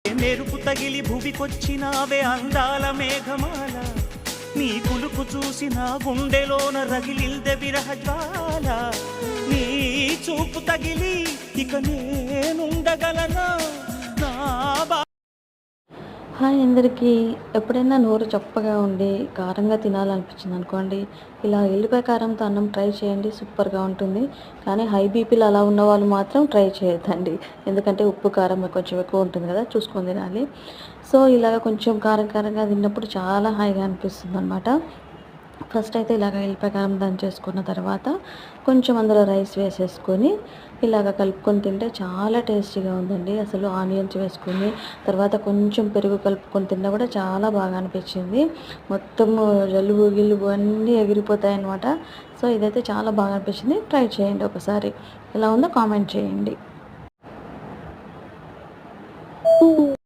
మెరుపు తగిలి భువికొచ్చినావే అందాల మేఘమాల, నీ కులుకు చూసి నా గుండెలోన రగిలిల్దె విరహ జ్వాల, నీ చూపు తగిలి ఇక నేనుండగలనా నా హాయ్ అందరికీ. ఎప్పుడైనా నోరు చప్పగా ఉండి కారంగా తినాలనిపించింది అనుకోండి, ఇలా ఎల్లిపాయ కారంతో అన్నం ట్రై చేయండి, సూపర్గా ఉంటుంది. కానీ హై బీపీలు అలా ఉన్న వాళ్ళు మాత్రం ట్రై చేయొద్దండి, ఎందుకంటే ఉప్పు కారం కొంచెం ఎక్కువ ఉంటుంది కదా, చూసుకొని తినాలి. సో ఇలాగ కొంచెం కారం కారంగా తిన్నప్పుడు చాలా హాయిగా అనిపిస్తుంది అనమాట. ఫస్ట్ అయితే ఇలాగ ఎల్లిపాయ కారం దంచేసుకున్న తర్వాత కొంచెం అందులో రైస్ వేసేసుకొని ఇలాగ కలుపుకొని తింటే చాలా టేస్టీగా ఉందండి. అసలు ఆనియన్స్ వేసుకొని తర్వాత కొంచెం పెరుగు కలుపుకొని తిన్నా కూడా చాలా బాగా అనిపించింది. మొత్తము జలుబు గిలుబు అన్నీ ఎగిరిపోతాయి అన్నమాట. సో ఇదైతే చాలా బాగా అనిపించింది. ట్రై చేయండి ఒకసారి, ఎలా ఉందో కామెంట్ చేయండి.